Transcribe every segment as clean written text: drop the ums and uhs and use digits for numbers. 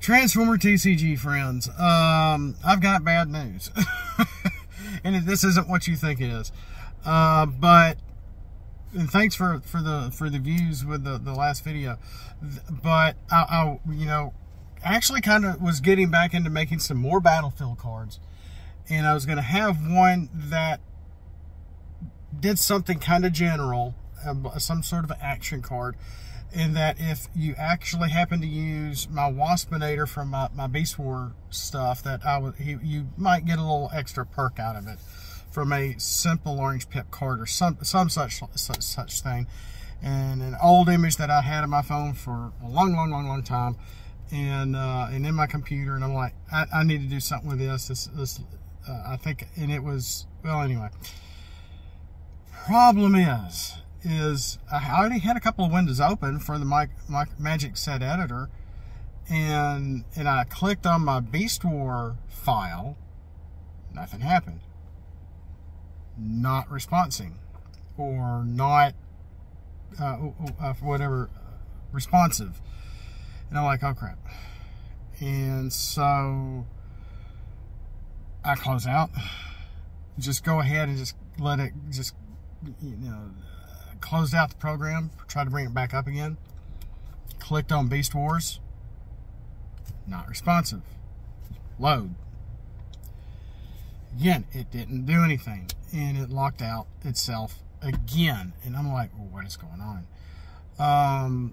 Transformer TCG friends, I've got bad news. And this isn't what you think it is. And thanks for the views with the last video. But I you know, actually kind of was getting back into making some more Battlefield cards, and I was going to have one that did something kind of general, some sort of action card, in that if you actually happen to use my Waspinator from my Beast War stuff, that you might get a little extra perk out of it from a simple orange pip card or some such thing. And an old image that I had on my phone for a long time, and in my computer, and I'm like, I need to do something with this. I think, and it was, well, anyway. Problem is I already had a couple of windows open for the Magic Set Editor, and I clicked on my Beast War file. Nothing happened. Not responsing, or not whatever, responsive. And I'm like, oh crap. And so I close out. Just go ahead and just let it, just, you know, closed out the program, tried to bring it back up again. Clicked on Beast Wars. Not responsive. Load. Again, it didn't do anything, and it locked out itself again. And I'm like, well, what is going on?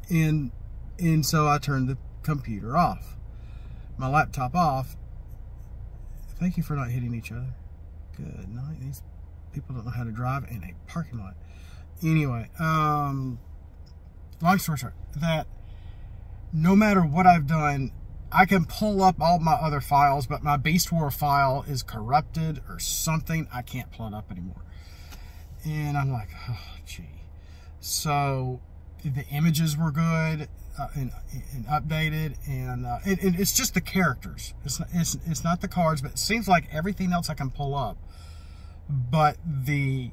And so I turned the computer off, my laptop off. Thank you for not hitting each other. Good night. These people don't know how to drive in a parking lot. Anyway, long story short, that no matter what I've done, I can pull up all my other files, but my Beast War file is corrupted or something. I can't pull it up anymore. And I'm like, oh, gee. So the images were good and updated, and it's just the characters. It's not the cards, but it seems like everything else I can pull up. But the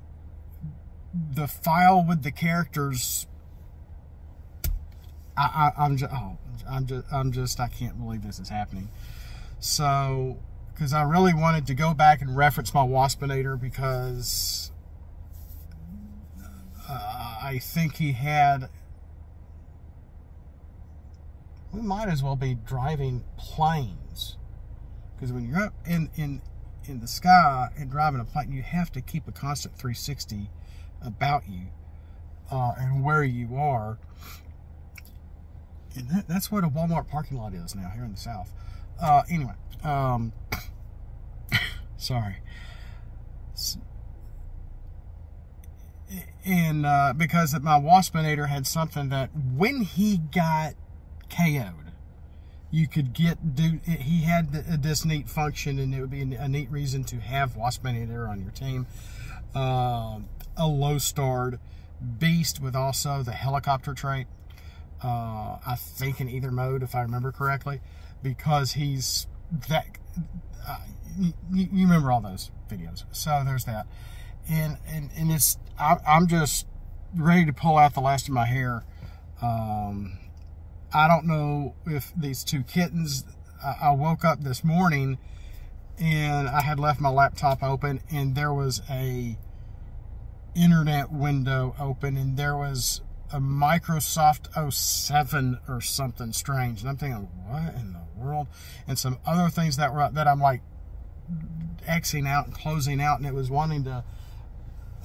file with the characters, I can't believe this is happening. So, because I really wanted to go back and reference my Waspinator, because I think he had, we might as well be driving planes, because when you're up in the sky and driving a plane, you have to keep a constant 360 about you and where you are. And that's what a Walmart parking lot is now here in the South. Anyway, sorry. And because my Waspinator had something that when he got KO'd, you could he had this neat function, and it would be a neat reason to have Waspinator on your team. A low-starred beast with also the helicopter trait. I think in either mode, if I remember correctly, because he's that. You remember all those videos, so there's that. And it's, I'm just ready to pull out the last of my hair. I don't know if these two kittens, I woke up this morning and I had left my laptop open, and there was a internet window open, and there was a Microsoft 07 or something strange. And I'm thinking, what in the world? And some other things that I'm like Xing out and closing out, and it was wanting to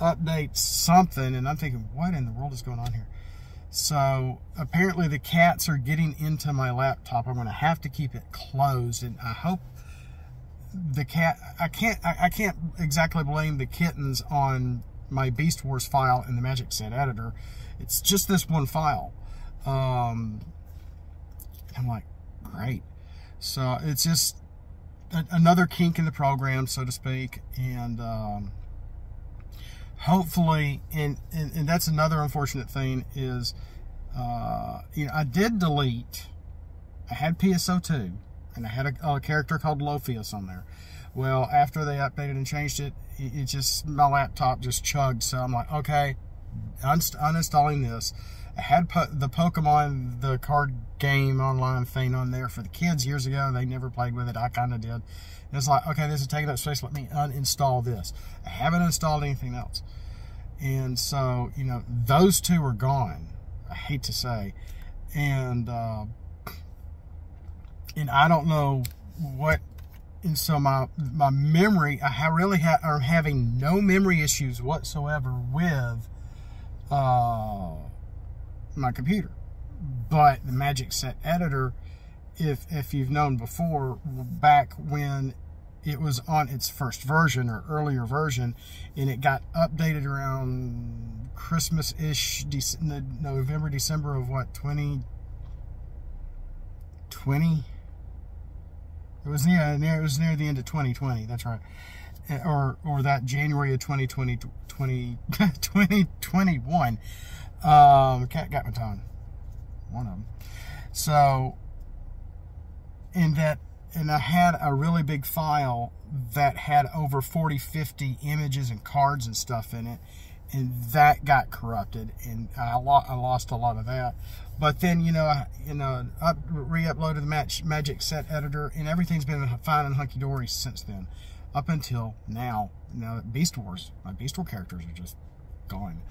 update something, and I'm thinking, what in the world is going on here? So apparently the cats are getting into my laptop. I'm going to have to keep it closed, and I hope the cat, I can't exactly blame the kittens on my Beast Wars file in the Magic Set Editor. It's just this one file. I'm like, great. So it's just another kink in the program, so to speak, and hopefully, and that's another unfortunate thing is, you know, I did delete, I had PSO2, and I had a character called Lophius on there. Well, after they updated and changed it, it just, my laptop just chugged, so I'm like, okay, uninstalling this, I had the Pokemon, the card game online thing on there for the kids years ago. They never played with it. I kind of did. It's like, okay, this is taking up space. Let me uninstall this. I haven't installed anything else. And so, you know, those two are gone. I hate to say. And I don't know what. And so my memory, I really am having no memory issues whatsoever with my computer. But the Magic Set Editor, if you've known before, back when it was on its first version or earlier version, and it got updated around Christmas-ish, November, December of what, 2020? It was near the end of 2020. That's right, or that January of 2021. Cat got my tongue. One of them. So, and I had a really big file that had over 40, 50 images and cards and stuff in it, and that got corrupted, and I lost a lot of that. But then, re-uploaded the Magic Set Editor, and everything's been fine and hunky-dory since then, up until now. Now that Beast Wars, my Beast War characters are just gone.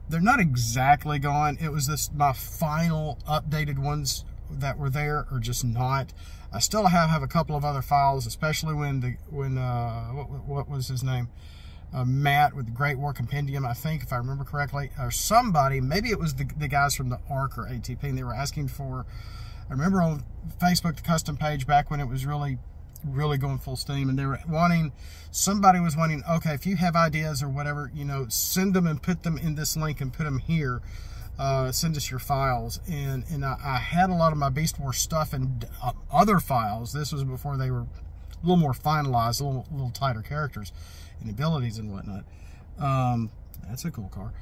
They're not exactly gone. It was my final updated ones that were there are just not. I still have a couple of other files, especially when what was his name? Matt with the Great War Compendium, I think, if I remember correctly, or somebody, maybe it was the guys from the ARC or ATP, and they were asking for, I remember on Facebook, the custom page back when it was really going full steam, and they were somebody was wanting, okay, if you have ideas or whatever, send them and put them in this link and put them here. Send us your files. And I had a lot of my Beast Wars stuff and other files. This was before they were a little more finalized, a little tighter characters and abilities and whatnot. That's a cool car.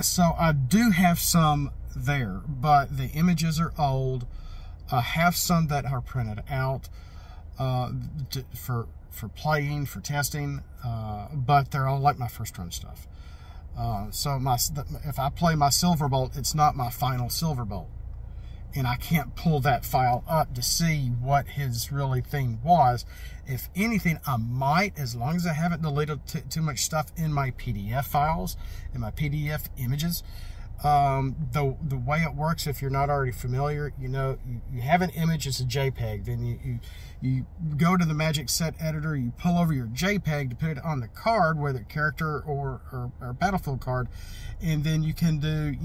So I do have some there, but the images are old. I have some that are printed out for playing, for testing, but they're all like my first run stuff. So if I play my Silverbolt, it's not my final Silverbolt, and I can't pull that file up to see what his really thing was. If anything, I might, as long as I haven't deleted too much stuff in my PDF files, in my PDF images. The way it works, if you're not already familiar, you have an image, it's a JPEG, then you go to the Magic Set Editor, you pull over your JPEG to put it on the card, whether character or battlefield card, and then you can do,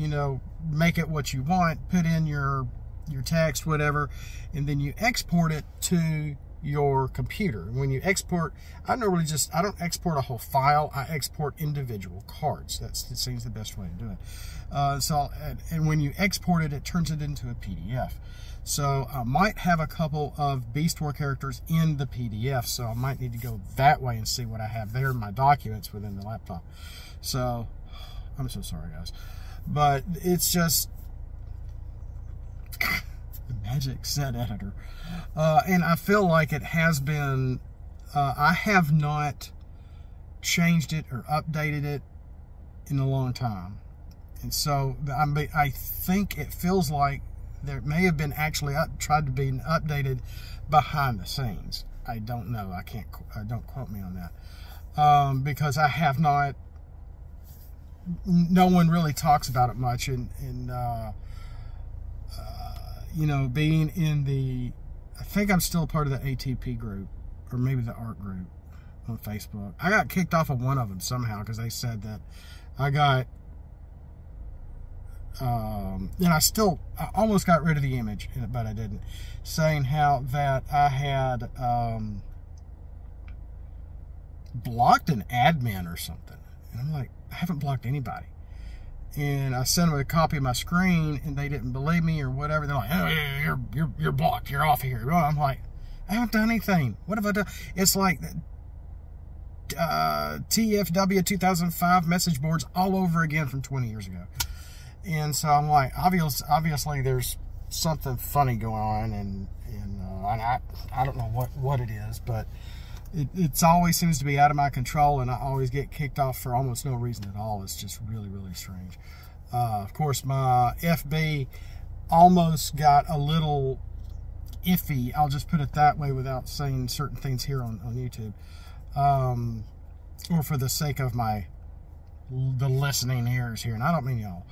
make it what you want, put in your text, whatever, and then you export it to your computer. When you export, I don't export a whole file, I export individual cards. That seems the best way to do it. And when you export it, it turns it into a PDF. So I might have a couple of Beast War characters in the PDF, so I might need to go that way and see what I have there in my documents within the laptop. So I'm so sorry, guys, but it's just the Magic Set Editor, and I feel like it has been, I have not changed it or updated it in a long time, and so I think it feels like there may have been actually tried to be updated behind the scenes. I don't know. Don't quote me on that, because I have not. No one really talks about it much, and being in the, I think I'm still part of the ATP group, or maybe the ARC group on Facebook. I got kicked off of one of them somehow because they said that I got, and I almost got rid of the image, but I didn't, saying how that I had blocked an admin or something. And I'm like, I haven't blocked anybody. And I sent them a copy of my screen, and they didn't believe me or whatever. They're like, oh, you're blocked. You're off here. I'm like, I haven't done anything. What have I done? It's like TFW 2005 message boards all over again from 20 years ago. And so I'm like, obviously there's something funny going on, and I don't know what it is, but It's always seems to be out of my control, and I always get kicked off for almost no reason at all. It's just really, really strange. Of course, my FB almost got a little iffy. I'll just put it that way without saying certain things here on YouTube. Or for the sake of the listening ears here. And I don't mean y'all.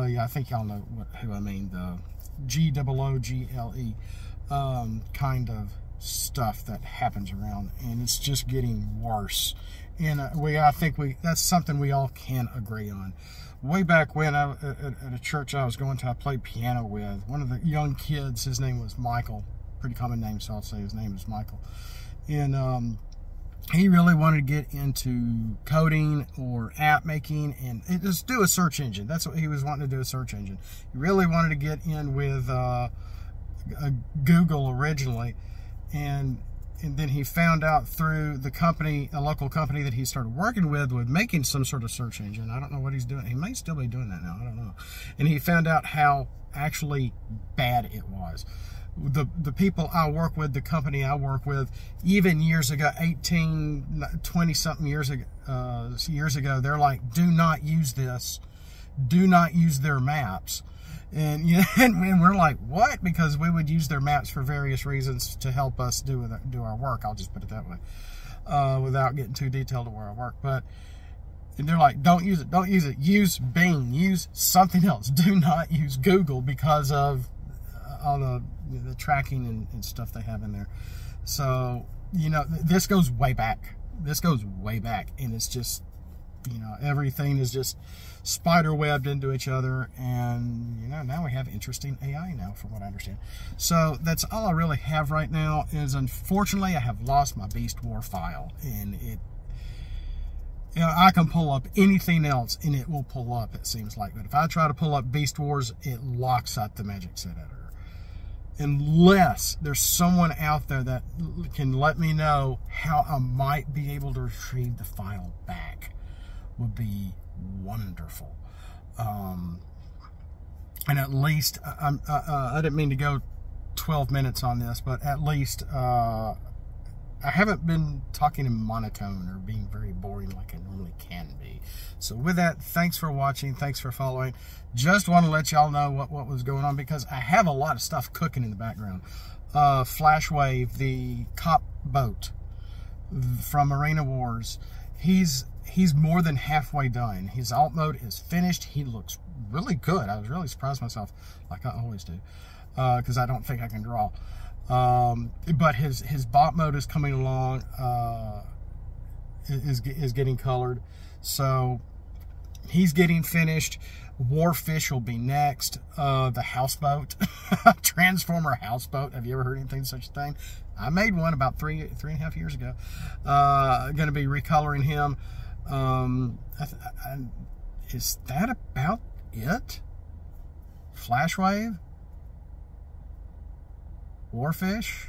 Yeah, I think y'all know who I mean. The GOOGLE kind of stuff that happens around, and it's just getting worse. And I think that's something we all can agree on. Way back when, at a church I was going to, I played piano with one of the young kids. His name was Michael. Pretty common name, so I'll say his name is Michael. And he really wanted to get into coding or app making and just do a search engine. That's what he was wanting to do, a search engine. He really wanted to get in with Google originally. And then he found out through the company, a local company that he started working with making some sort of search engine. I don't know what he's doing. He may still be doing that now. I don't know. And he found out how actually bad it was. The people I work with, the company I work with, even years ago, 20 something years ago, they're like, do not use this. Do not use their maps. And, you know, and we're like, what? Because we would use their maps for various reasons to help us do our work. I'll just put it that way, without getting too detailed to where I work. But and they're like, don't use it. Don't use it. Use Bing. Use something else. Do not use Google because of all the tracking and stuff they have in there. So, you know, this goes way back. This goes way back. And it's just, you know, everything is just spider webbed into each other. And, you know, now we have interesting AI now, from what I understand. So that's all I really have right now. Is unfortunately I have lost my Beast War file. And it, you know, I can pull up anything else and it will pull up, it seems like. But if I try to pull up Beast Wars, it locks up the Magic Set Editor. Unless there's someone out there that can let me know how I might be able to retrieve the file back, would be wonderful. And at least, I didn't mean to go 12 minutes on this, but at least I haven't been talking in monotone or being very boring like I normally can be. So with that, thanks for watching. Thanks for following. Just want to let y'all know what was going on, because I have a lot of stuff cooking in the background. Flashwave, the cop boat from Arena Wars, he's more than halfway done. His alt mode is finished. He looks really good. I was really surprised myself, like I always do, because I don't think I can draw. But his bot mode is coming along, is getting colored, so he's getting finished. Warfish will be next. The houseboat, Transformer houseboat. Have you ever heard anything such a thing? I made one about three and a half years ago. Going to be recoloring him. Is that about it? Flashwave? Warfish?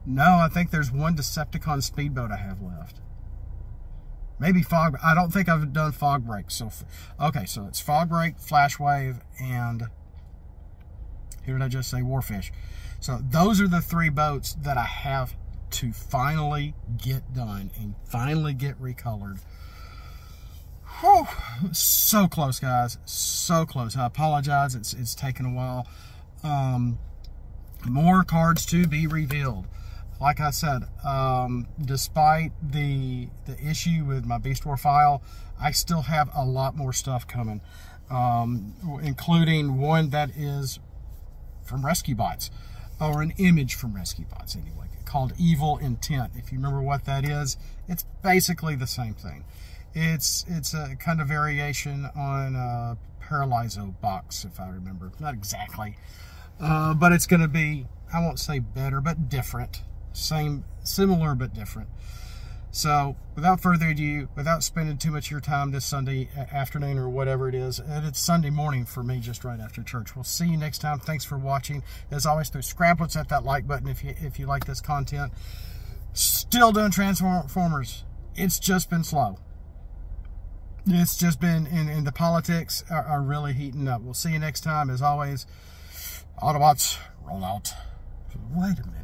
No, I think there's one Decepticon speedboat I have left. Maybe Fog. I don't think I've done Fog Break. So, okay, so it's Fog Break, Flashwave, and who did I just say? Warfish. So those are the three boats that I have to finally get done and finally get recolored. Whew. So close, guys. So close. I apologize. It's taken a while. More cards to be revealed. Like I said, despite the issue with my Beast War file, I still have a lot more stuff coming, including one that is from Rescue Bots, or an image from Rescue Bots anyway, called Evil Intent. If you remember what that is, it's basically the same thing. It's a kind of variation on Paralyzo box, if I remember. Not exactly, but it's going to be, I won't say better, but different. Similar but different. So without further ado, without spending too much of your time this Sunday afternoon or whatever it is, and it's Sunday morning for me, just right after church. We'll see you next time. Thanks for watching. As always, through scraplets at that like button if you like this content. Still doing Transformers. It's just been slow. It's just been, and the politics are really heating up. We'll see you next time. As always, Autobots, roll out. Wait a minute.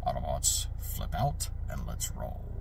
Autobots, flip out and let's roll.